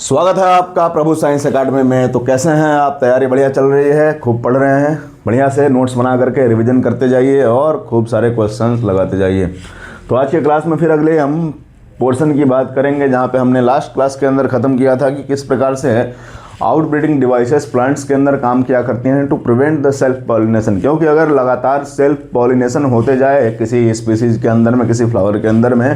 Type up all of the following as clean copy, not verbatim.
स्वागत है आपका प्रभु साइंस एकेडमी में। तो कैसे हैं आप? तैयारी बढ़िया चल रही है? खूब पढ़ रहे हैं? बढ़िया से नोट्स बना करके रिवीजन करते जाइए और खूब सारे क्वेश्चंस लगाते जाइए। तो आज के क्लास में फिर अगले हम पोर्शन की बात करेंगे जहां पे हमने लास्ट क्लास के अंदर ख़त्म किया था कि किस प्रकार से आउटब्रीडिंग डिवाइसेस प्लांट्स के अंदर काम किया करती हैं to prevent the self pollination. क्योंकि अगर लगातार सेल्फ पॉलिनेशन होते जाए किसी स्पीसीज के अंदर में, किसी फ्लावर के अंदर में,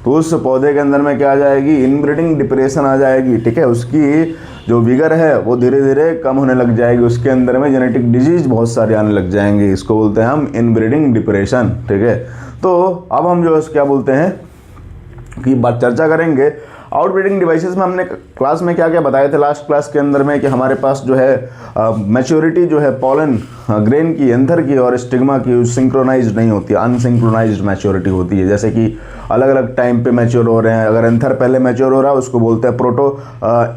तो उस पौधे के अंदर में क्या आ जाएगी? इनब्रीडिंग डिप्रेशन आ जाएगी। ठीक है, उसकी जो विगर है वो धीरे धीरे कम होने लग जाएगी। उसके अंदर में जेनेटिक डिजीज बहुत सारे आने लग जाएंगे। इसको बोलते हैं हम इनब्रीडिंग डिप्रेशन। ठीक है, तो अब हम जो है क्या बोलते हैं कि बात चर्चा करेंगे आउटब्रीडिंग डिवाइसेस में। हमने क्लास में क्या क्या बताए थे लास्ट क्लास के अंदर में कि हमारे पास जो है मैच्योरिटी जो है पॉलन ग्रेन की, एंथर की और स्टिग्मा की सिंक्रोनाइज्ड नहीं होती है, अनसिंक्रोनाइज्ड मैच्योरिटी होती है। जैसे कि अलग अलग टाइम पे मैच्योर हो रहे हैं। अगर एंथर पहले मैच्योर हो रहा है उसको बोलते हैं प्रोटो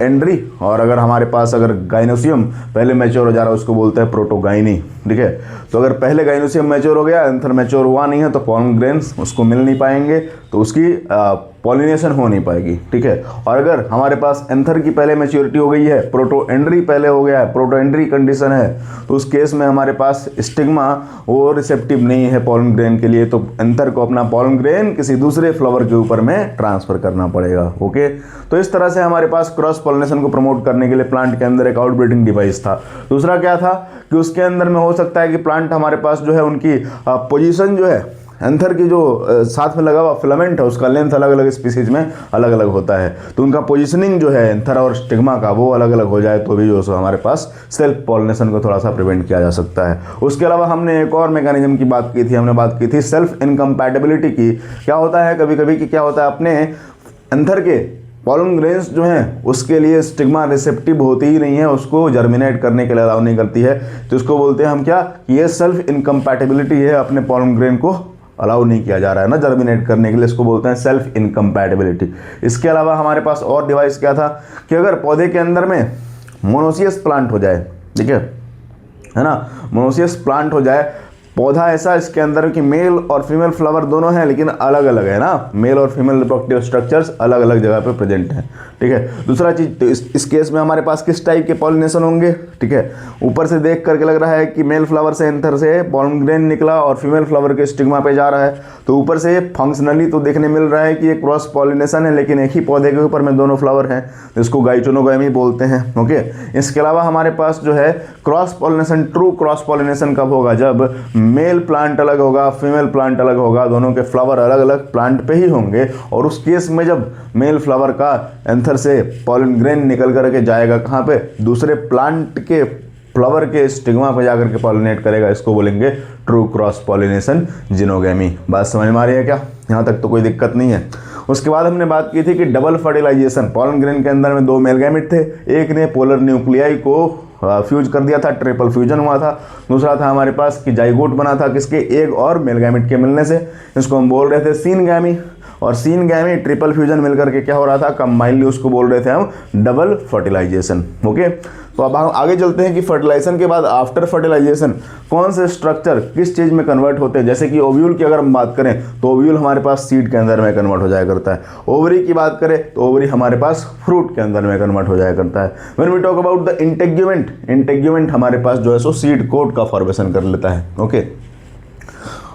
एंड्री, और अगर हमारे पास अगर गाइनोसियम पहले मैच्योर हो जा रहा है उसको बोलते हैं प्रोटोगाइनी। ठीक है, तो अगर पहले गाइनोसियम मैच्योर हो गया, एंथर मैच्योर हुआ नहीं है, तो पॉलन ग्रेन्स उसको मिल नहीं पाएंगे, तो उसकी पॉलिनेशन हो नहीं पाएगी। ठीक है, और अगर हमारे पास एंथर की पहले मैच्योरिटी हो गई है, प्रोटो एंड्री पहले हो गया है, प्रोटो एंड्री कंडीशन है, तो उस केस में हमारे पास स्टिग्मा वो रिसेप्टिव नहीं है पॉलन ग्रेन के लिए, तो एंथर को अपना पॉलन ग्रेन किसी दूसरे फ्लावर के ऊपर में ट्रांसफर करना पड़ेगा। ओके, तो इस तरह से हमारे पास क्रॉस पॉलिनेशन को प्रमोट करने के लिए प्लांट के अंदर एक आउटब्रीडिंग डिवाइस था। दूसरा क्या था कि उसके अंदर में हो सकता है कि प्लांट हमारे पास जो है उनकी पोजीशन जो है एंथर की जो साथ में लगा हुआ फिलामेंट है उसका लेंथ अलग अलग स्पीसीज में अलग अलग होता है, तो उनका पोजीशनिंग जो है एंथर और स्टिग्मा का वो अलग अलग हो जाए तो भी जो है हमारे पास सेल्फ पॉलिनेशन को थोड़ा सा प्रिवेंट किया जा सकता है। उसके अलावा हमने एक और मैकेनिज्म की बात की थी, हमने बात की थी सेल्फ इनकम्पैटिबिलिटी की। क्या होता है कभी कभी कि क्या होता है अपने एंथर के पॉलन ग्रेन्स जो हैं उसके लिए स्टिग्मा रिसेप्टिव होती ही नहीं है, उसको जर्मिनेट करने के लिए अलाउ नहीं करती है, तो इसको बोलते हैं हम क्या कि ये सेल्फ इनकम्पैटिबिलिटी है, अपने पॉलन ग्रेन को अलाउ नहीं किया जा रहा है ना जर्मिनेट करने के लिए, इसको बोलते हैं सेल्फ इनकम्पैटिबिलिटी। इसके अलावा हमारे पास और डिवाइस क्या था कि अगर पौधे के अंदर में मोनोसियस प्लांट हो जाए, ठीक है ना, मोनोसियस प्लांट हो जाए, पौधा ऐसा इसके अंदर कि मेल और फीमेल फ्लावर दोनों हैं लेकिन अलग अलग है ना, मेल और फीमेल रिप्रोडक्टिव स्ट्रक्चर्स अलग अलग जगह पे प्रेजेंट हैं। ठीक है, दूसरा चीज तो इस केस में हमारे पास किस टाइप के पॉलिनेशन होंगे? ठीक है, ऊपर से देख करके लग रहा है कि मेल फ्लावर से एंथर से पॉलन ग्रेन निकला और फीमेल फ्लावर के स्टिग्मा पे जा रहा है, तो ऊपर से फंक्शनली तो देखने मिल रहा है कि ये क्रॉस पॉलिनेशन है, लेकिन एक ही पौधे के ऊपर में दोनों फ्लावर हैं, तो इसको गाइचोनोगामी बोलते हैं। ओके, इसके अलावा हमारे पास जो है cross pollination, true cross pollination कब होगा? जब मेल प्लांट अलग होगा, फीमेल प्लांट अलग होगा, दोनों के फ्लावर अलग अलग प्लांट पे ही होंगे, और उस केस में जब मेल फ्लावर का एंथर से पॉलन ग्रेन निकल करके जाएगा कहाँ पे? दूसरे प्लांट के फ्लावर के स्टिग्मा पे जाकर के पॉलिनेट करेगा, इसको बोलेंगे ट्रू क्रॉस पॉलिनेशन जिनोगेमी। बात समझ में आ रही है क्या? यहाँ तक तो कोई दिक्कत नहीं है। उसके बाद हमने बात की थी कि डबल फर्टिलाइजेशन, पॉलन ग्रेन के अंदर में दो मेल गैमेट थे, एक ने पोलर न्यूक्लियाई को फ्यूज कर दिया था, ट्रिपल फ्यूजन हुआ था, दूसरा था हमारे पास कि जाइगोट बना था किसके? एक और मेल गैमेट के मिलने से, इसको हम बोल रहे थे सीनगैमी, और सीनगैमी ट्रिपल फ्यूजन मिलकर के क्या हो रहा था? कंबाइनली उसको बोल रहे थे हम डबल फर्टिलाइजेशन। ओके, तो अब हम आगे चलते हैं कि फर्टिलाइजेशन के बाद आफ्टर फर्टिलाइजेशन कौन से स्ट्रक्चर किस चीज़ में कन्वर्ट होते हैं। जैसे कि ओव्यूल की अगर हम बात करें तो ओव्यूल हमारे पास सीड के अंदर में कन्वर्ट हो जाया करता है, ओवरी की बात करें तो ओवरी हमारे पास फ्रूट के अंदर में कन्वर्ट हो जाया करता है। When we talk about the integument, integument हमारे पास जो है सो सीड कोट का फॉर्मेशन कर लेता है। ओके,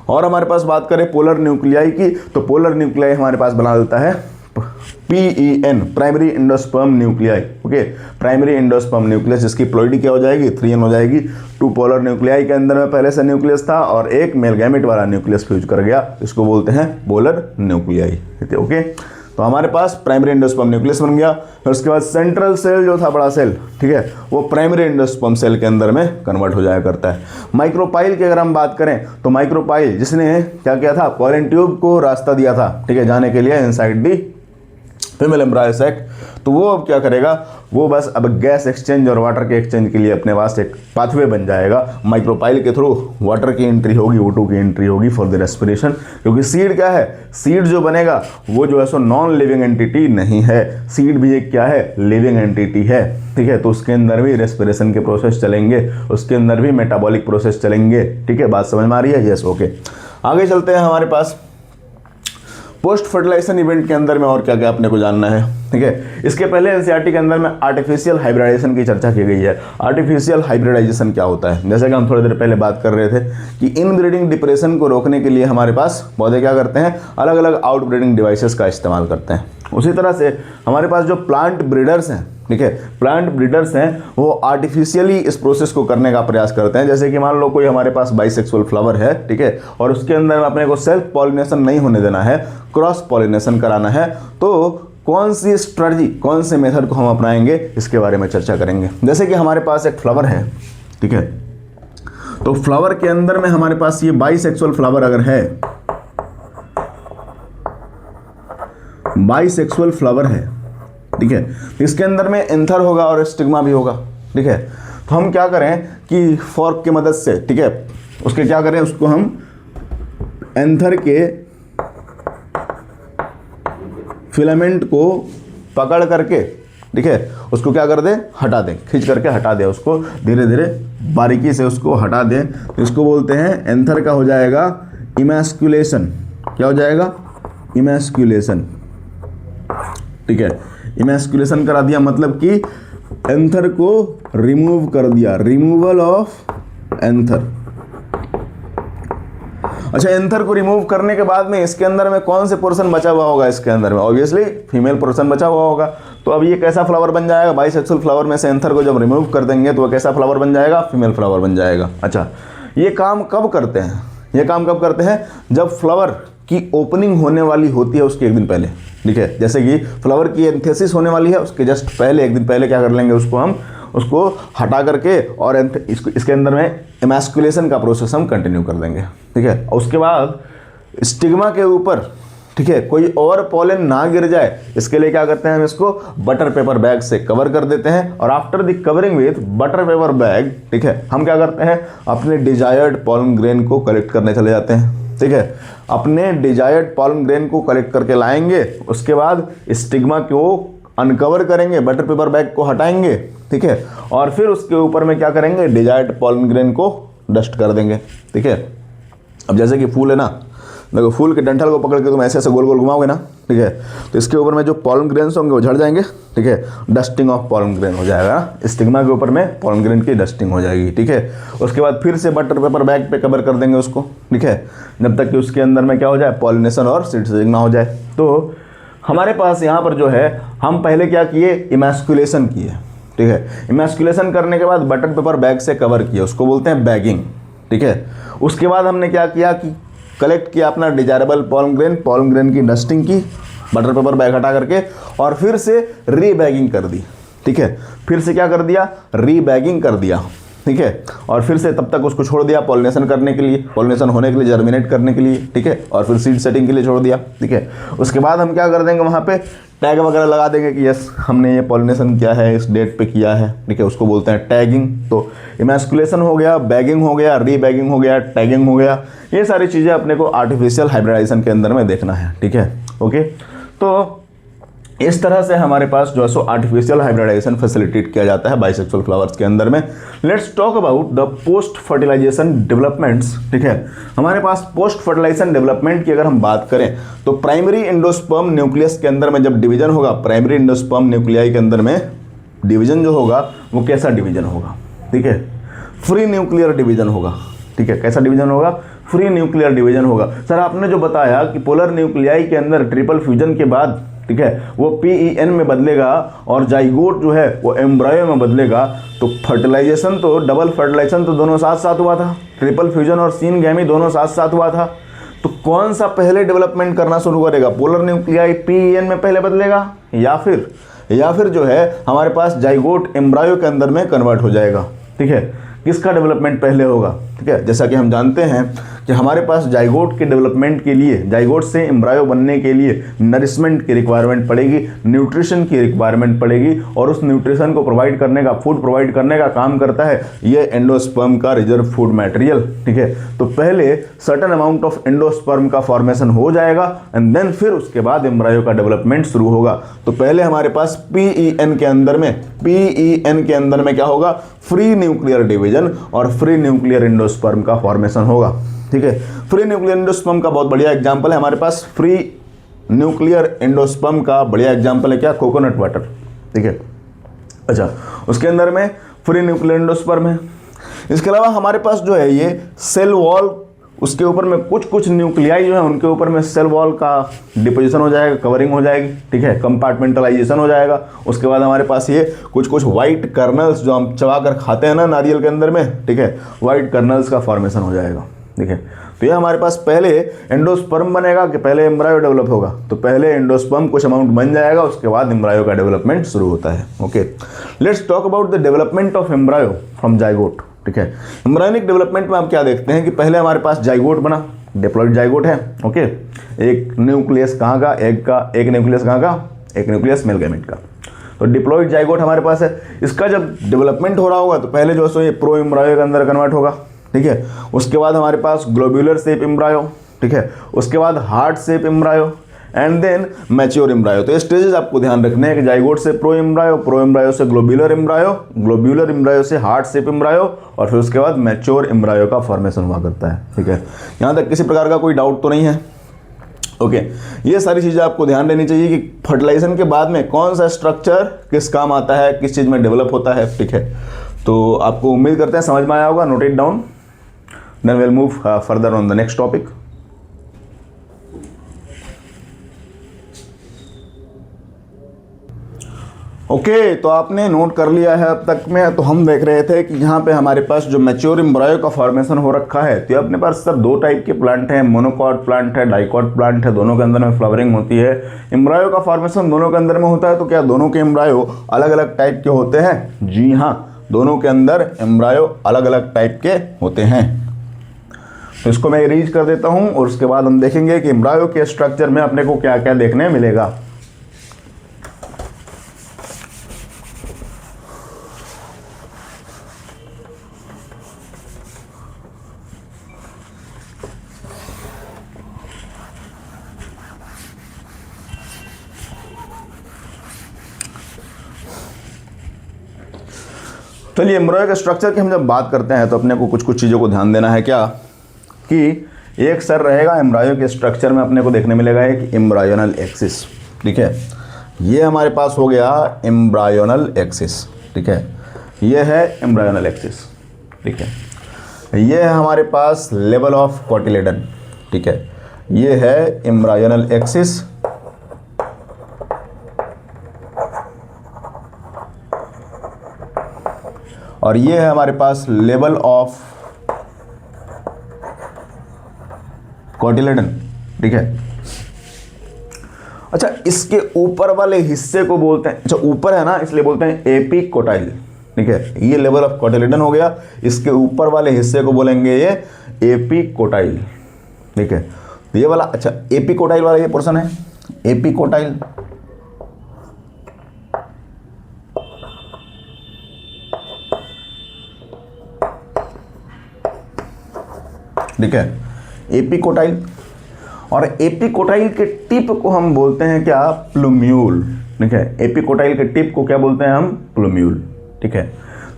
और हमारे पास बात करें पोलर न्यूक्लियाई की, तो पोलर न्यूक्लियाई हमारे पास बना देता है PEN, primary endosperm nuclei. Okay, primary endosperm nucleus, जिसकी प्लॉइडी क्या हो जाएगी? 3N हो जाएगी। टू पोलर न्यूक्लियाई के अंदर में पहले से न्यूक्लियस था और एक मेल गैमेट वाला न्यूक्लियस फ्यूज कर गया, इसको बोलते हैं पोलर न्यूक्लियाई। ओके, तो हमारे पास प्राइमरी एंडोस्पर्म न्यूक्लियस बन गया। फिर उसके बाद सेंट्रल सेल जो था, बड़ा सेल, ठीक है, वो प्राइमरी एंडोस्पर्म सेल के अंदर में कन्वर्ट हो जाया करता है। माइक्रोपाइल की अगर हम बात करें तो माइक्रोपाइल जिसने क्या किया था? पॉलन ट्यूब को रास्ता दिया था, ठीक है, जाने के लिए inside the female embryo sac, तो वो अब क्या करेगा? वो बस अब गैस एक्सचेंज और वाटर के एक्सचेंज के लिए अपने पास एक पाथवे बन जाएगा। माइक्रोपाइल के थ्रू वाटर की एंट्री होगी, O2 की एंट्री होगी फॉर द रेस्पिरेशन, क्योंकि सीड क्या है? सीड जो बनेगा वो जो है सो नॉन लिविंग एंटिटी नहीं है, सीड भी एक क्या है? लिविंग एंटिटी है। ठीक है, तो उसके अंदर भी रेस्पिरेशन के प्रोसेस चलेंगे, उसके अंदर भी मेटाबॉलिक प्रोसेस चलेंगे। ठीक है, बात समझ में आ रही है? यस, ओके, आगे चलते हैं। हमारे पास पोस्ट फर्टिलाइजेशन इवेंट के अंदर में और क्या क्या अपने को जानना है, ठीक है। इसके पहले एनसीईआरटी के अंदर में आर्टिफिशियल हाइब्रिडाइजेशन की चर्चा की गई है। आर्टिफिशियल हाइब्रिडाइजेशन क्या होता है, जैसे कि हम थोड़ी देर पहले बात कर रहे थे कि इनब्रीडिंग डिप्रेशन को रोकने के लिए हमारे पास पौधे क्या करते हैं, अलग अलग आउटब्रीडिंग डिवाइसेस का इस्तेमाल करते हैं। उसी तरह से हमारे पास जो प्लांट ब्रीडर्स हैं, ठीक है, प्लांट ब्रीडर्स हैं, वो आर्टिफिशियली इस प्रोसेस को करने का प्रयास करते हैं। जैसे कि मान लो कोई हमारे पास बाइसेक्सुअल फ्लावर है, ठीक है, और उसके अंदर अपने को सेल्फ पॉलिनेशन नहीं होने देना है, क्रॉस पॉलिनेशन कराना है, तो कौन सी स्ट्रेटजी, कौन से मेथड को हम अपनाएंगे, इसके बारे में चर्चा करेंगे। जैसे कि हमारे पास एक फ्लावर है, ठीक है, तो फ्लावर के अंदर में हमारे पास ये बाइसेक्सुअल फ्लावर अगर है, बाइसेक्सुअल फ्लावर है, ठीक है, तो इसके अंदर में एंथर होगा और स्टिग्मा भी होगा, ठीक है। तो हम क्या करें कि फॉर्क की मदद से, ठीक है, उसके क्या करें, उसको हम एंथर के फिलामेंट को पकड़ करके, ठीक है, उसको क्या कर दें, हटा दें, खींच करके हटा दें, उसको धीरे धीरे बारीकी से उसको हटा दें। तो इसको बोलते हैं, एंथर का हो जाएगा इमैस्कुलेशन। क्या हो जाएगा, इमैस्कुलेशन, ठीक है। इमैस्कुलेशन करा दिया मतलब कि एंथर को रिमूव कर दिया, रिमूवल ऑफ एंथर। अच्छा, एंथर को रिमूव करने के बाद में इसके अंदर में कौन से पोर्शन बचा हुआ होगा, इसके अंदर में ऑब्वियसली फीमेल पोर्शन बचा हुआ होगा। तो अब ये कैसा फ्लावर बन जाएगा, बाइसेक्सुअल फ्लावर में से एंथर को जब रिमूव कर देंगे तो वह कैसा फ्लावर बन जाएगा, फीमेल फ्लावर बन जाएगा। अच्छा, ये काम कब करते हैं, ये काम कब करते हैं, जब फ्लावर की ओपनिंग होने वाली होती है उसके एक दिन पहले, ठीक है। जैसे कि फ्लावर की एंथेसिस होने वाली है, उसके जस्ट पहले, एक दिन पहले क्या कर लेंगे, उसको हम उसको हटा करके और इसके अंदर में इमैस्कुलेशन का प्रोसेस हम कंटिन्यू कर देंगे, ठीक है। उसके बाद स्टिग्मा के ऊपर, ठीक है, कोई और पॉलन ना गिर जाए, इसके लिए क्या करते हैं, हम इसको बटर पेपर बैग से कवर कर देते हैं। और after the covering with butter paper bag, ठीक है, हम क्या करते हैं, अपने डिजायर्ड पॉलन ग्रेन को कलेक्ट करने चले जाते हैं, ठीक है। अपने डिजायर्ड पॉलन ग्रेन को कलेक्ट करके लाएंगे, उसके बाद स्टिग्मा को अनकवर करेंगे, बटर पेपर बैग को हटाएंगे, ठीक है, और फिर उसके ऊपर में क्या करेंगे, डिजायर्ड पॉलन ग्रेन को डस्ट कर देंगे, ठीक है। अब जैसे कि फूल है ना, देखो फूल के डंठल को पकड़ के तुम ऐसे ऐसे गोल गोल घुमाओगे ना, ठीक है, तो इसके ऊपर में जो पॉलन ग्रेन्स होंगे वो झड़ जाएंगे, ठीक है, डस्टिंग ऑफ पॉलन ग्रेन हो जाएगा, स्टिग्मा के ऊपर में पॉलन ग्रेन की डस्टिंग हो जाएगी, ठीक है। उसके बाद फिर से बटर पेपर बैग पे कवर कर देंगे उसको, ठीक है, जब तक कि उसके अंदर में क्या हो जाए, पॉलिनेशन और सीड सेटिंग ना हो जाए। तो हमारे पास यहाँ पर जो है, हम पहले क्या किए, इमैस्कुलेशन किए, ठीक है। इमैस्कुलेशन करने के बाद बटर पेपर बैग से कवर किया, उसको बोलते हैं बैगिंग, ठीक है। उसके बाद हमने क्या किया कि कलेक्ट किया अपना डिजायरेबल पॉलन ग्रेन की डस्टिंग की, बटर पेपर बैग हटा करके, और फिर से रीबैगिंग कर दी, ठीक है। फिर से क्या कर दिया, रीबैगिंग कर दिया, ठीक है, और फिर से तब तक उसको छोड़ दिया पॉलिनेशन करने के लिए, पॉलिनेशन होने के लिए, जर्मिनेट करने के लिए, ठीक है, और फिर सीड सेटिंग के लिए छोड़ दिया, ठीक है। उसके बाद हम क्या कर देंगे, वहाँ पे टैग वगैरह लगा देंगे कि यस हमने ये पॉलिनेशन किया है, इस डेट पे किया है, ठीक है, उसको बोलते हैं टैगिंग। तो इमैस्कुलेशन हो गया, बैगिंग हो गया, रीबैगिंग हो गया, टैगिंग हो गया, ये सारी चीज़ें अपने को आर्टिफिशियल हाइब्रिडाइजेशन के अंदर में देखना है, ठीक है, ओके। तो इस तरह से हमारे पास जो है सो आर्टिफिशियल हाइब्रिडाइजेशन फैसिलिटेट किया जाता है बाइसेक्सुअल फ्लावर्स के अंदर में। Let's talk about the post fertilization developments, ठीक है। हमारे पास पोस्ट फर्टिलाइजेशन डेवलपमेंट की अगर हम बात करें तो प्राइमरी एंडोस्पर्म न्यूक्लियस के अंदर में जब डिवीजन होगा, प्राइमरी एंडोस्पर्म न्यूक्लियाई के अंदर में डिवीजन जो होगा वो कैसा डिवीजन होगा, ठीक है, फ्री न्यूक्लियर डिवीजन होगा, ठीक है। कैसा डिवीजन होगा, फ्री न्यूक्लियर डिवीजन होगा। सर आपने जो बताया कि पोलर न्यूक्लियाई के अंदर ट्रिपल फ्यूजन के बाद, ठीक है, वो PEN में बदलेगा और जाइगोट जो है वो एम्ब्रायो में बदलेगा, तो फर्टिलाइजेशन तो, डबल फर्टिलाइजेशन तो दोनों साथ साथ हुआ था, ट्रिपल फ्यूजन और सीन गैमी दोनों साथ साथ हुआ था। तो कौन सा पहले डेवलपमेंट करना शुरू करेगा, पोलर न्यूक्लियाई PEN में पहले बदलेगा या फिर जो है हमारे पास जाइगोट एम्ब्रायो के अंदर में कन्वर्ट हो जाएगा, ठीक है। किसका डेवलपमेंट पहले होगा, ठीक है। जैसा कि हम जानते हैं कि हमारे पास जाइगोट के डेवलपमेंट के लिए, जाइगोट से एम्ब्रायो बनने के लिए नरिशमेंट की रिक्वायरमेंट पड़ेगी, न्यूट्रिशन की रिक्वायरमेंट पड़ेगी, और उस न्यूट्रिशन को प्रोवाइड करने का, फूड प्रोवाइड करने का काम करता है ये एंडोस्पर्म का रिजर्व फूड मटेरियल, ठीक है। तो पहले सर्टेन अमाउंट ऑफ एंडोस्पर्म का फॉर्मेशन हो जाएगा एंड देन फिर उसके बाद एम्ब्रायो का डेवलपमेंट शुरू होगा। तो पहले हमारे पास PEN के अंदर में क्या होगा, फ्री न्यूक्लियर डिवीजन और फ्री न्यूक्लियर एंडोस्पर्म का फॉर्मेशन होगा, ठीक है। फ्री न्यूक्लियर एंडोस्पर्म का बहुत बढ़िया एग्जांपल है हमारे पास फ्री न्यूक्लियर एंडोस्पर्म का बढ़िया एग्जाम्पल है क्या, कोकोनट वाटर, ठीक है। अच्छा, उसके अंदर में फ्री न्यूक्लियर एंडोस्पर्म है। इसके अलावा हमारे पास जो है ये सेल वॉल, उसके ऊपर में कुछ न्यूक्लियाई जो है उनके ऊपर में सेल वॉल का डिपोजिशन हो जाएगा, कवरिंग हो जाएगी, ठीक है, कंपार्टमेंटलाइजेशन हो जाएगा। उसके बाद हमारे पास ये कुछ वाइट कर्नल्स जो हम चबा कर खाते हैं ना नारियल के अंदर में, ठीक है, वाइट कर्नल्स का फॉर्मेशन हो जाएगा, ठीक है। तो ये हमारे पास पहले एंडोस्पर्म बनेगा कि पहले एम्ब्रायो डेवलप होगा, तो पहले एंडोस्पर्म कुछ अमाउंट बन जाएगा, उसके बाद एम्ब्रायो का डेवलपमेंट शुरू होता है। Okay, let's talk about the development of embryo from zygote, ठीक है। एम्ब्रायोनिक डेवलपमेंट में आप क्या देखते हैं कि पहले हमारे पास जाइगोट बना, डिप्लॉइड जाइगोट है, ओके। एक न्यूक्लियस कहाँ का, एग का, एक न्यूक्लियस कहाँ का, एक न्यूक्लियस मेल गैमेट का। तो डिप्लॉइड जाइगोट हमारे पास है। इसका जब डेवलपमेंट हो रहा होगा तो पहले जो है ये प्रो एम्ब्रायो के अंदर कन्वर्ट होगा, ठीक है। उसके बाद हमारे पास ग्लोब्यूलर शेप एम्ब्रायो, ठीक है। उसके बाद heart shape embryo and then mature embryo. तो ये स्टेजेस आपको ध्यान रखने हैं कि जाइगोट से प्रो एम्ब्रायो से ग्लोब्यूलर एम्ब्रायो से हार्ट शेप एम्ब्रायो और फिर उसके बाद मैच्योर एम्ब्रायो का फॉर्मेशन हुआ करता है, ठीक है। यहाँ तक किसी प्रकार का कोई डाउट तो नहीं है। ओके, ये सारी चीज़ें आपको ध्यान देनी चाहिए कि फर्टिलाइजेशन के बाद में कौन सा स्ट्रक्चर किस काम आता है, किस चीज़ में डेवलप होता है, ठीक है। तो आपको उम्मीद करते हैं समझ में आया होगा। Note it down, then will move further on the next topic. Okay, तो आपने नोट कर लिया है अब तक में। तो हम देख रहे थे कि यहाँ पे हमारे पास जो मैच्योर एम्ब्रायो का फॉर्मेशन हो रखा है, तो अपने पास सर दो टाइप के प्लांट हैं, मोनोकॉट प्लांट है, डाइकॉट प्लांट है, दोनों के अंदर में फ्लावरिंग होती है। एम्ब्रायो का फॉर्मेशन दोनों के अंदर में होता है, तो क्या दोनों के एम्ब्रायो अलग अलग टाइप के होते हैं? जी हाँ, दोनों के अंदर एम्ब्रायो अलग अलग टाइप के होते हैं। तो इसको मैं इरेज कर देता हूँ और उसके बाद हम देखेंगे कि एम्ब्रायो के स्ट्रक्चर में अपने को क्या क्या देखने मिलेगा। चलिए, एम्ब्रायो के स्ट्रक्चर की हम जब बात करते हैं तो अपने को कुछ चीज़ों को ध्यान देना है क्या, कि एक सर रहेगा एम्ब्रायो के स्ट्रक्चर में अपने को देखने मिलेगा एक एम्ब्रायोनल एक्सिस, ठीक है। ये हमारे पास हो गया एम्ब्रायोनल एक्सिस, ठीक है। ये है एम्ब्रायोनल एक्सिस, ठीक है। ये है हमारे पास लेवल ऑफ कोटिलेडन, ठीक है। ये है एम्ब्रायोनल एक्सिस, और ये है हमारे पास लेवल ऑफ कोटिलेडन, ठीक है। अच्छा, इसके ऊपर वाले हिस्से को बोलते हैं, अच्छा ऊपर है ना इसलिए बोलते हैं एपिकोटाइल, ठीक है। ये लेवल ऑफ कोटिलेडन हो गया, इसके ऊपर वाले हिस्से को बोलेंगे ये एपिकोटाइल, ठीक है। तो ये वाला, अच्छा एपिकोटाइल वाला ये पोर्शन है एपिकोटाइल, ठीक है, एपिकोटाइल। और एपिकोटाइल के टिप को हम बोलते हैं क्या, प्लूम्यूल, ठीक है। एपिकोटाइल के टिप को क्या बोलते हैं हम, प्लूम्यूल, ठीक है।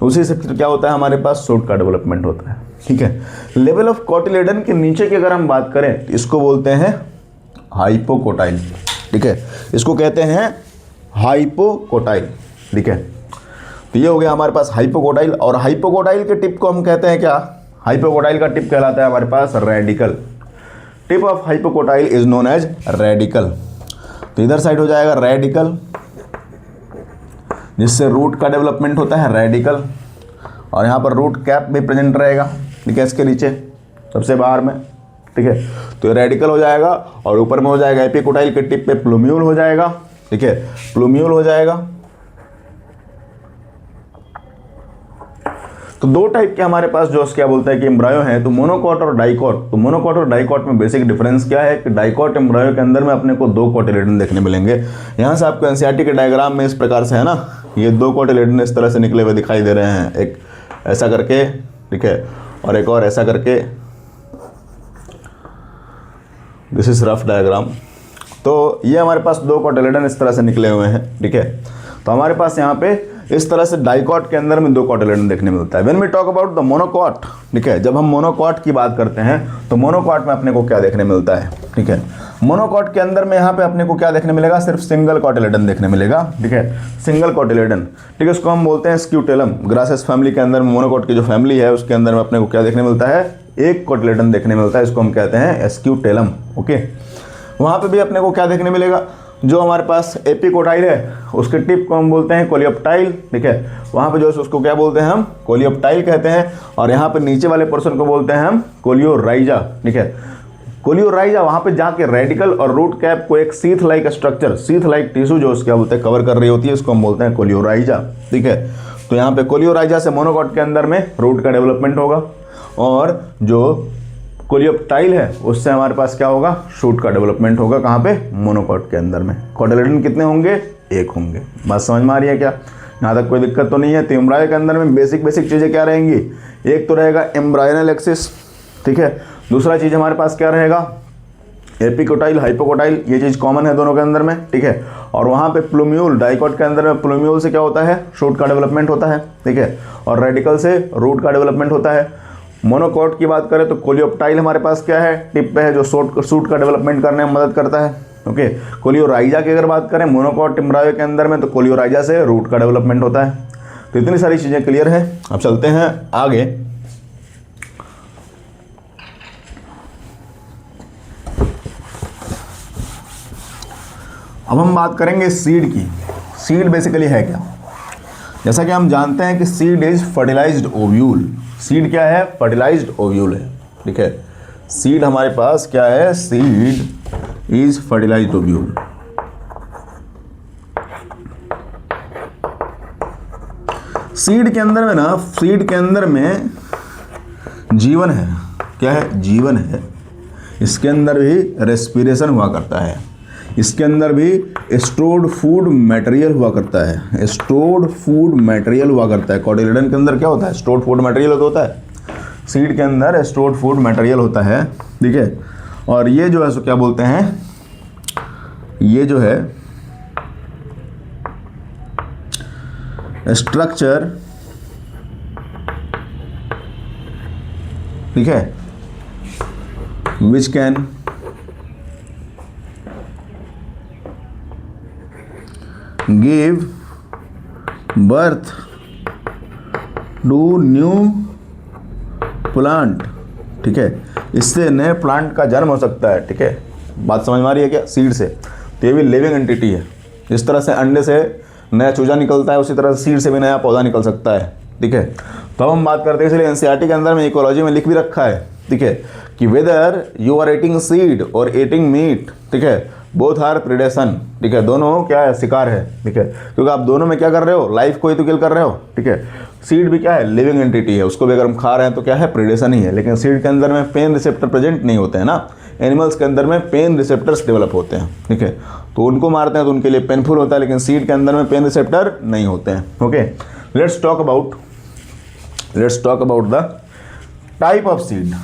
तो उसी से फिर क्या होता है, हमारे पास शूट का डेवलपमेंट होता है, ठीक है। लेवल ऑफ कोटिलेडन के नीचे की अगर हम बात करें तो इसको बोलते हैं हाइपोकोटाइल, ठीक है। इसको कहते हैं हाइपोकोटाइल, ठीक है। तो ये हो गया हमारे पास हाइपोकोटाइल। और हाइपोकोटाइल के टिप को हम कहते हैं क्या, हाइपोकोटाइल का टिप कहलाता है हमारे पास radicle. Tip of hypocotyl is known as radicle. तो इधर साइड हो जाएगा रेडिकल, जिससे रूट का डेवलपमेंट होता है रेडिकल, और यहाँ पर रूट कैप भी प्रेजेंट रहेगा, ठीक है, इसके नीचे सबसे बाहर में, ठीक है। तो ये रेडिकल हो जाएगा और ऊपर में हो जाएगा एपिकोटाइल के टिप पे प्लूम्यूल हो जाएगा, ठीक है, प्लूम्यूल हो जाएगा। तो दो टाइप के हमारे पास जो क्या बोलते हैं कि एम्ब्रायो हैं, तो मोनोकॉट और डाइकॉट। तो मोनोकॉट और डाइकॉट में बेसिक डिफरेंस क्या है कि डाइकॉट एम्ब्रायो के अंदर में अपने को दो कोटिलेडन देखने मिलेंगे। यहाँ से आपको एनसीईआरटी के डायग्राम में इस प्रकार से है ना, ये दो कोटिलेडन इस तरह से निकले हुए दिखाई दे रहे हैं, एक ऐसा करके, ठीक है, और एक और ऐसा करके। This is rough diagram. तो ये हमारे पास दो कोटिलेडन इस तरह से निकले हुए हैं, ठीक है। तो हमारे पास यहाँ पे इस तरह से डाइकॉट के अंदर में 2 कोटिलेडन देखने मिलता है। When we talk about the monocot, ठीक है, जब हम मोनोकॉट की बात करते हैं तो मोनोकॉट में अपने को क्या देखने मिलता है, ठीक है। मोनोकॉट के अंदर में यहाँ पे अपने को क्या देखने मिलेगा, सिर्फ सिंगल कोटिलेडन देखने मिलेगा, ठीक है, सिंगल कोटिलेडन, ठीक है। इसको हम बोलते हैं स्क्यूटेलम। ग्रासेस फैमिली के अंदर में मोनोकॉट की जो फैमिली है उसके अंदर में अपने को क्या देखने मिलता है, एक कोटिलेडन देखने मिलता है, इसको हम कहते हैं स्क्यूटेलम। ओके, वहाँ पे भी अपने को क्या देखने मिलेगा, जो हमारे पास एपिकोटाइल है उसके टिप को हम बोलते हैं कोलियोप्टाइल, ठीक है। वहाँ पे जो है उसको क्या बोलते हैं हम, कोलियोप्टाइल कहते हैं। और यहाँ पे नीचे वाले पोर्शन को बोलते हैं हम कोलियोराइजा, ठीक है। कोलियोराइजा वहाँ पे जाके रेडिकल और रूट कैप को एक sheath like structure, sheath like tissue जो उसके बोलते हैं कवर कर रही होती है, इसको हम बोलते हैं कोलियोराइजा, ठीक है। तो यहाँ पे कोलियोराइजा से मोनोकॉट के अंदर में रूट का डेवलपमेंट होगा और जो कोलियोप्टाइल है उससे हमारे पास क्या होगा, शूट का डेवलपमेंट होगा। कहाँ पे, मोनोकॉट के अंदर में। कोटिलेडन कितने होंगे, 1 होंगे। बात समझ में आ रही है क्या, यहाँ तक कोई दिक्कत तो नहीं है। तो एम्ब्रायो के अंदर में बेसिक चीज़ें क्या रहेंगी, एक तो रहेगा एम्ब्रायनल एक्सिस, ठीक है। दूसरा चीज़ हमारे पास क्या रहेगा, एपिकोटाइल हाइपोकोटाइल, ये चीज़ कॉमन है दोनों के अंदर में, ठीक है। और वहाँ पे प्लूम्यूल, डाइकॉट के अंदर में प्लूम्यूल से क्या होता है, शूट का डेवलपमेंट होता है, ठीक है। और रेडिकल से रूट का डेवलपमेंट होता है। मोनोकॉट की बात करें तो कोलियोप्टाइल हमारे पास क्या है, टिप पे है, जो सूट का डेवलपमेंट करने में मदद करता है। ओके, कोलियोराइजा की अगर बात करें मोनोकॉट एम्ब्रायो के अंदर में तो कोलियोराइजा से रूट का डेवलपमेंट होता है। तो इतनी सारी चीज़ें क्लियर है। अब चलते हैं आगे। अब हम बात करेंगे सीड की। सीड बेसिकली है क्या, जैसा कि हम जानते हैं कि seed is fertilized ovule. Seed क्या है, फर्टिलाइज्ड ओव्यूल है, ठीक है। सीड हमारे पास क्या है, seed is fertilized ovule. Seed के अंदर में ना, सीड के अंदर में जीवन है। क्या है, जीवन है। इसके अंदर भी रेस्पिरेशन हुआ करता है। इसके अंदर भी स्टोर्ड फूड मटेरियल हुआ करता है। स्टोर्ड फूड मटेरियल हुआ करता है। कोटिलेडन के अंदर क्या होता है, स्टोर्ड फूड मटेरियल होता है। सीड के अंदर स्टोर्ड फूड मटेरियल होता है, ठीक है। और ये जो है सो क्या बोलते हैं, ये जो है स्ट्रक्चर, ठीक है, which can give birth to new plant, ठीक है। इससे नए प्लांट का जन्म हो सकता है, ठीक है। बात समझ में आ रही है क्या, सीड से। तो ये भी लिविंग एंटिटी है। जिस तरह से अंडे से नया चूजा निकलता है उसी तरह सीड से भी नया पौधा निकल सकता है, ठीक है। तो हम बात करते हैं, इसलिए एनसीईआरटी के अंदर में इकोलॉजी में लिख भी रखा है, ठीक है, कि whether you are eating seed और ईटिंग मीट, ठीक है, बोथ आर प्रीडेशन, ठीक है, दोनों क्या है, शिकार है, ठीक है। क्योंकि आप दोनों में क्या कर रहे हो, लाइफ को ही तो किल कर रहे हो, ठीक है। सीड भी क्या है, लिविंग एंटिटी है, उसको भी अगर हम खा रहे हैं तो क्या है, प्रीडेशन ही है। लेकिन सीड के अंदर में पेन रिसेप्टर प्रेजेंट नहीं होते हैं ना। एनिमल्स के अंदर में पेन रिसेप्टर्स डेवलप होते हैं, ठीक है। तो उनको मारते हैं तो उनके लिए पेनफुल होता है, लेकिन सीड के अंदर में पेन रिसेप्टर नहीं होते हैं। Okay, let's talk about the type of seed.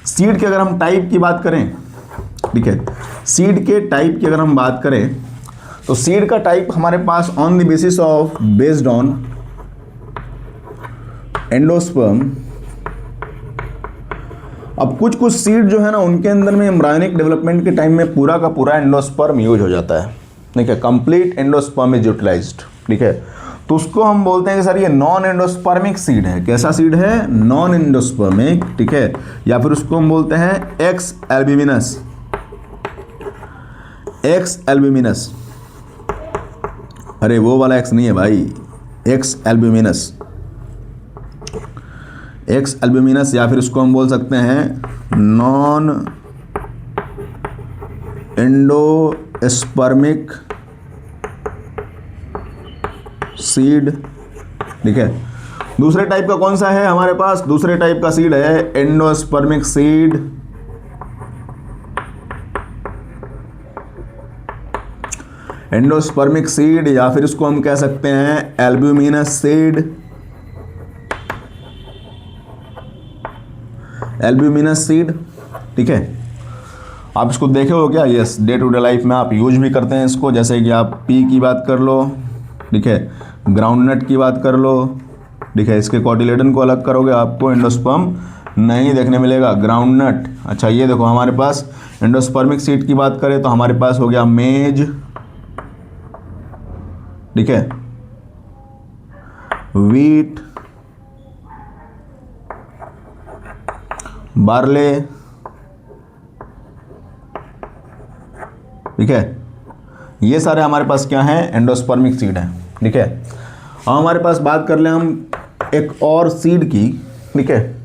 Seed की अगर हम टाइप की बात करें, ठीक है, सीड के टाइप की अगर हम बात करें तो सीड का टाइप हमारे pass on the basis of based on endosperm. अब कुछ सीड जो है ना उनके अंदर में एम्ब्रायोनिक डेवलपमेंट के टाइम में पूरा का पूरा एंडोस्पर्म यूज हो जाता है, ठीक है, कंप्लीट एंडोस्पर्म इज यूटिलाइज्ड, ठीक है। तो उसको हम बोलते हैं कि सर ये नॉन एंडोस्पर्मिक सीड है। कैसा सीड है, नॉन एंडोस्पर्मिक, ठीक है। या फिर उसको हम बोलते हैं एक्स एल्ब्यूमिनस। एक्स एल्ब्यूमिनस, अरे वो वाला एक्स नहीं है भाई, एक्स एल्ब्यूमिनस, एक्स एल्ब्यूमिनस। या फिर उसको हम बोल सकते हैं नॉन एंडोस्पर्मिक सीड, ठीक है। दूसरे टाइप का कौन सा है हमारे पास, दूसरे टाइप का सीड है एंडोस्पर्मिक सीड, एंडोस्पर्मिक सीड। या फिर इसको हम कह सकते हैं एल्ब्यूमिनस सीड, एल्ब्यूमिनस सीड, ठीक है। आप इसको देखे हो क्या, yes, day to day life में आप यूज भी करते हैं इसको। जैसे कि आप पी की बात कर लो, ठीक है, ग्राउंडनट की बात कर लो, ठीक है, इसके कॉटिलेडन को अलग करोगे आपको एंडोस्पर्म नहीं देखने मिलेगा। ग्राउंडनट, अच्छा ये देखो हमारे पास एंडोस्पर्मिक सीड की बात करें तो हमारे पास हो गया मेज, ठीक है, वीट, बार्ले, ठीक है, ये सारे हमारे पास क्या हैं, एंडोस्पर्मिक सीड हैं, ठीक है। अब हमारे पास बात कर लें हम एक और सीड की, ठीक है।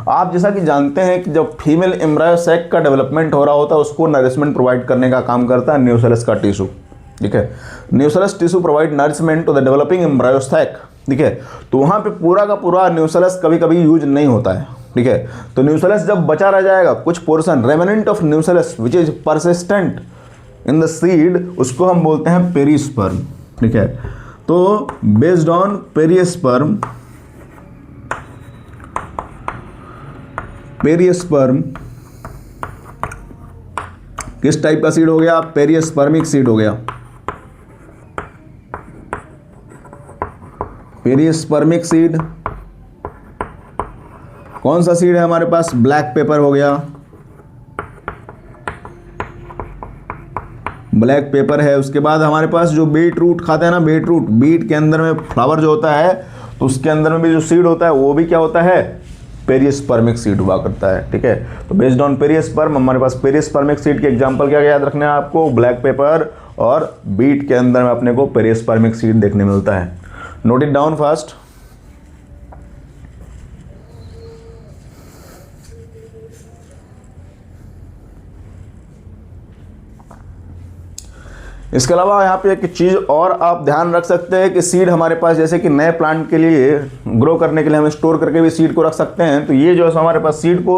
आप जैसा कि जानते हैं कि जब फीमेल एम्ब्रायो सैक का डेवलपमेंट हो रहा होता है उसको नरिशमेंट प्रोवाइड करने का काम करता है न्यूसेलस का टिश्यू, ठीक है। Nucellus tissue provide nourishment to the developing embryo sac, ठीक है। तो वहाँ पे पूरा का पूरा न्यूसेलस कभी कभी यूज नहीं होता है, ठीक है। तो न्यूसेलस जब बचा रह जाएगा, कुछ portion remnant of nucellus which is persistent in the seed, उसको हम बोलते हैं पेरिस्पर्म, ठीक है। तो बेस्ड ऑन पेरिस्पर्म, पेरिस्पर्म किस टाइप का सीड हो गया, पेरिस्पर्मिक सीड हो गया। पेरिस्पर्मिक सीड कौन सा सीड है हमारे पास, ब्लैक पेपर हो गया, ब्लैक पेपर है। उसके बाद हमारे पास जो बीट रूट खाते हैं ना, बीट रूट, बीट के अंदर में फ्लावर जो होता है तो उसके अंदर में भी जो सीड होता है वो भी क्या होता है, पेरिस्पर्मिक सीड हुआ करता है, ठीक है। तो बेस्ड ऑन पेरिस्पर्म हमारे पास पेरिस्पर्मिक सीड के एग्जांपल क्या याद रखना है आपको, ब्लैक पेपर और बीट के अंदर में अपने को पेरिस्पर्मिक सीड देखने मिलता है। Note it down fast. इसके अलावा यहाँ पे एक चीज़ और आप ध्यान रख सकते हैं कि सीड हमारे पास जैसे कि नए प्लांट के लिए ग्रो करने के लिए हम स्टोर करके भी सीड को रख सकते हैं। तो ये जो है हमारे पास सीड को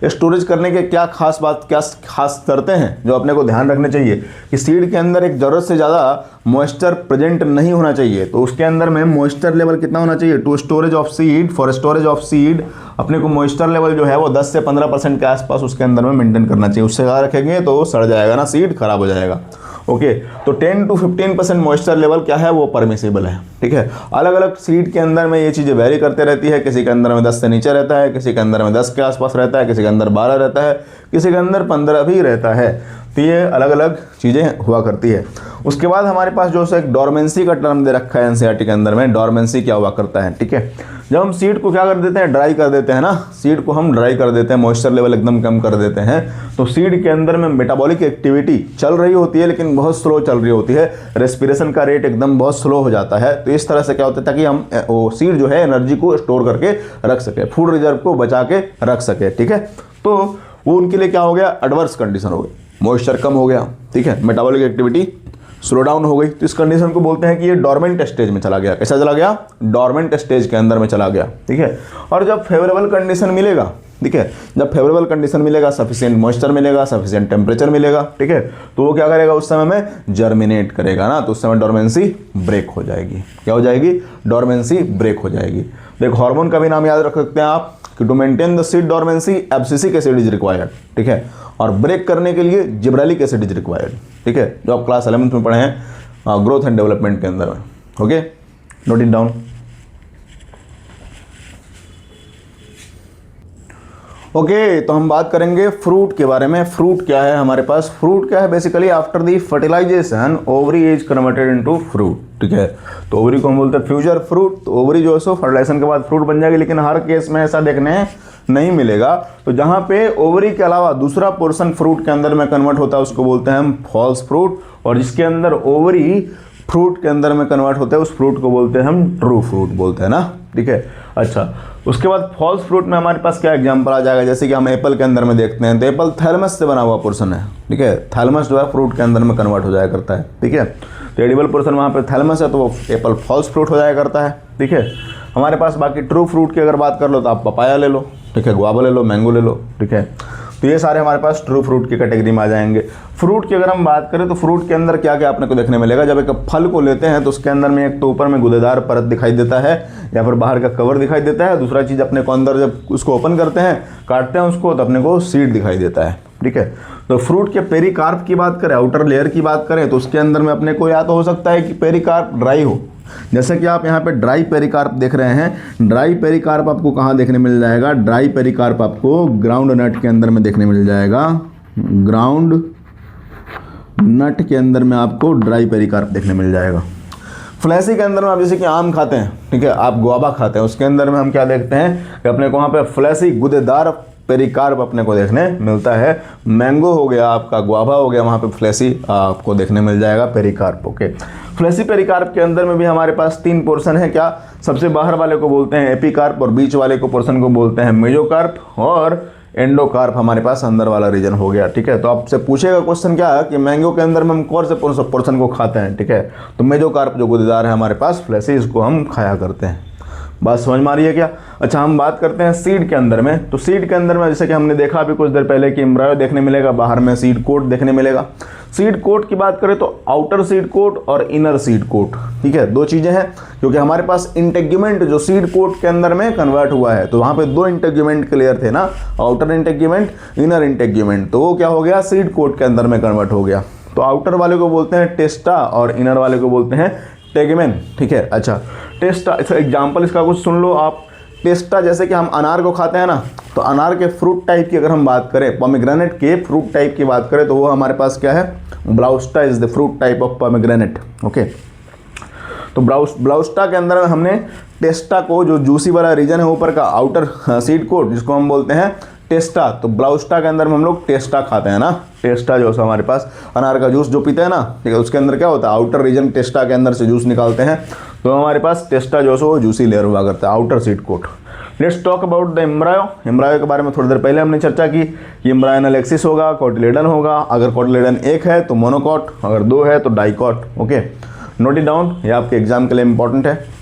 स्टोरेज करने के क्या खास करते हैं जो अपने को ध्यान रखने चाहिए कि सीड के अंदर एक ज़रूरत से ज़्यादा मॉइस्चर प्रेजेंट नहीं होना चाहिए। तो उसके अंदर में मॉइस्चर लेवल कितना होना चाहिए, to storage of seed, for storage of seed अपने को मॉइस्चर लेवल जो है वो 10 से 15% के आसपास उसके अंदर में मेंटेन करना चाहिए। उससे ज़्यादा रखेंगे तो सड़ जाएगा ना, सीड खराब हो जाएगा। ओके, तो 10 to 15% मॉइस्चर लेवल क्या है वो परमिसिबल है, ठीक है। अलग अलग सीड के अंदर में ये चीज़ें वेरी करते रहती है, किसी के अंदर में 10 से नीचे रहता है, किसी के अंदर में 10 के आसपास रहता है, किसी के अंदर 12 रहता है, किसी के अंदर 15 भी रहता है। तो ये अलग अलग चीज़ें हुआ करती है। उसके बाद हमारे पास जो एक डोरमेंसी का टर्म दे रखा है एनसीईआरटी के अंदर में, डोरमेंसी क्या हुआ करता है, ठीक है। जब हम सीड को क्या कर देते हैं, ड्राई कर देते हैं ना, सीड को हम ड्राई कर देते हैं, मॉइस्चर लेवल एकदम कम कर देते हैं, तो सीड के अंदर में मेटाबॉलिक एक्टिविटी चल रही होती है लेकिन बहुत स्लो चल रही होती है, रेस्पिरेशन का रेट एकदम बहुत स्लो हो जाता है। तो इस तरह से क्या होता है ताकि हम वो सीड जो है एनर्जी को स्टोर करके रख सके, फूड रिजर्व को बचा के रख सके, ठीक है। तो वो उनके लिए क्या हो गया, एडवर्स कंडीशन हो गई, मॉइस्चर कम हो गया, ठीक है, मेटाबॉलिक एक्टिविटी स्लो डाउन हो गई। तो इस कंडीशन को बोलते हैं कि ये डोरमेंट स्टेज में चला गया। कैसा चला गया, डोरमेंट स्टेज के अंदर में चला गया, ठीक है। और जब फेवरेबल कंडीशन मिलेगा, ठीक है, जब फेवरेबल कंडीशन मिलेगा, सफिशिएंट मॉइस्चर मिलेगा, सफिशिएंट टेम्परेचर मिलेगा, ठीक है, तो वो क्या करेगा, उस समय में जर्मिनेट करेगा ना, तो उस समय डोरमेंसी ब्रेक हो जाएगी। क्या हो जाएगी, डोरमेंसी ब्रेक हो जाएगी। तो एक हार्मोन का भी नाम याद रख सकते हैं आप कि to maintain the seed dormancy abscisic acid is required, ठीक है, और ब्रेक करने के लिए जिब्रेलिक एसिड इज रिक्वायर्ड, ठीक है, जो आप क्लास 11th में पढ़े हैं ग्रोथ एंड डेवलपमेंट के अंदर में। Okay, note it down. Okay, तो हम बात करेंगे फ्रूट के बारे में। फ्रूट क्या है हमारे पास, फ्रूट क्या है basically after the fertilization ovary is converted into fruit, ठीक है। तो ओवरी को हम बोलते हैं फ्यूचर फ्रूट। तो ओवरी जो है सो फर्टिलाइजेशन के बाद फ्रूट बन जाएगी, लेकिन हर केस में ऐसा देखने नहीं मिलेगा। तो जहाँ पे ओवरी के अलावा दूसरा पोर्शन फ्रूट के अंदर में कन्वर्ट होता है उसको बोलते हैं हम फॉल्स फ्रूट, और जिसके अंदर ओवरी फ्रूट के अंदर में कन्वर्ट होता है उस फ्रूट को बोलते हैं हम ट्रू फ्रूट बोलते हैं ना, ठीक है। अच्छा, उसके बाद फॉल्स फ्रूट में हमारे पास क्या एग्जांपल आ जाएगा, जैसे कि हम एप्पल के अंदर में देखते हैं तो एप्पल थैलमस से बना हुआ पोर्शन है, ठीक है। थैलमस जो है फ्रूट के अंदर में कन्वर्ट हो जाया करता है, ठीक है। तो एडिबल पोर्शन वहाँ पे थैलमस है तो वो एप्पल फॉल्स फ्रूट हो जाया करता है, ठीक है। हमारे पास बाकी ट्रू फ्रूट की अगर बात कर लो तो आप पपाया ले लो, ठीक है, गुआवा ले लो, मैंगो ले लो, ठीक है। तो ये सारे हमारे पास ट्रू फ्रूट की कैटेगरी में आ जाएंगे। फ्रूट की अगर हम बात करें तो फ्रूट के अंदर क्या क्या अपने को देखने मिलेगा, जब एक फल को लेते हैं तो उसके अंदर में एक तो ऊपर में गुदेदार परत दिखाई देता है या फिर बाहर का कवर दिखाई देता है। दूसरा चीज़ अपने को अंदर जब उसको ओपन करते हैं, काटते हैं उसको, तो अपने को सीड दिखाई देता है, ठीक है। तो फ्रूट के पेरिकार्प की बात करें, आउटर लेयर की बात करें, तो उसके अंदर में अपने को या तो हो सकता है कि पेरिकार्प ड्राई हो जैसे कि आप यहाँ पे ड्राई पेरिकार्प देख रहे हैं, ड्राई पेरिकार्प आपको कहाँ देखने मिल जाएगा, ड्राई पेरिकार्प आपको ग्राउंड नट के अंदर में देखने मिल जाएगा, ग्राउंड नट के अंदर में आपको ड्राई पेरिकार्प देखने मिल जाएगा। फ्लैसी के अंदर में आप जैसे कि आम खाते हैं, ठीक है, आप गुआवा खाते हैं, उसके अंदर में हम क्या देखते हैं कि अपने को वहाँ पे फ्लैसी गुदेदार पेरिकार्प अपने को देखने मिलता है। मैंगो हो गया आपका, गुआवा हो गया, वहाँ पे फ्लैसी आपको देखने मिल जाएगा पेरिकार्प। ओके, फ्लैसी पेरिकार्प के अंदर में भी हमारे पास 3 पोर्शन है। क्या, सबसे बाहर वाले को बोलते हैं एपिकार्प और बीच वाले को पोर्शन को बोलते हैं मेजोकार्प और एंडोकार्प हमारे पास अंदर वाला रीजन हो गया। ठीक है, तो आपसे पूछेगा क्वेश्चन क्या है कि मैंगो के अंदर में हम कौन से पोर्शन को खाते हैं। ठीक है, तो मेजोकार्प जो गुदेदार है हमारे पास फ्लैसी, इसको हम खाया करते हैं। बात समझ में आ रही है क्या? अच्छा, हम बात करते हैं सीड के अंदर में। तो सीड के अंदर में जैसे कि हमने देखा अभी कुछ देर पहले कि एम्ब्रायो देखने मिलेगा, बाहर में सीड कोट देखने मिलेगा। सीड कोट की बात करें तो आउटर सीड कोट और इनर सीड कोट, ठीक है, 2 चीज़ें हैं, क्योंकि हमारे पास इंटेग्यूमेंट जो सीड कोट के अंदर में कन्वर्ट हुआ है, तो वहाँ पे 2 इंटेग्यूमेंट क्लियर थे ना, आउटर इंटेग्यूमेंट, इनर इंटेग्यूमेंट, तो वो क्या हो गया, सीड कोट के अंदर में कन्वर्ट हो गया। तो आउटर वाले को बोलते हैं टेस्टा और इनर वाले को बोलते हैं टेगमेन। ठीक है, अच्छा, टेस्टा, एग्जाम्पल इसका कुछ सुन लो आप। टेस्टा जैसे कि हम अनार को खाते हैं ना, तो अनार के फ्रूट टाइप की अगर हम बात करें, पोमेग्रेनेट के फ्रूट टाइप की बात करें, तो वो हमारे पास क्या है, balausta is the fruit type of pomegranate. Okay, तो ब्लाउस्टा के अंदर हमने टेस्टा को, जो जूसी वाला रीजन है ऊपर का आउटर सीड कोट, जिसको हम बोलते हैं टेस्टा, तो ब्लाउस्टा के अंदर में हम लोग टेस्टा खाते हैं ना। टेस्टा जो है हमारे पास अनार का जूस जो पीते हैं ना, ठीक है, उसके अंदर क्या होता है, आउटर रीजन टेस्टा के अंदर से जूस निकालते हैं, तो हमारे पास टेस्टा जो है वो जूसी लेयर हुआ करता है, outer seed coat. Let's talk about the embryo. Embryo के बारे में थोड़ी देर पहले हमने चर्चा की कि एम्ब्रायोनल एक्सिस होगा, कोटिलेडन होगा, अगर कोटिलेडन 1 है तो मोनोकॉट, अगर 2 है तो dicot. Okay, note it down, ये आपके एग्जाम के लिए इंपॉर्टेंट है।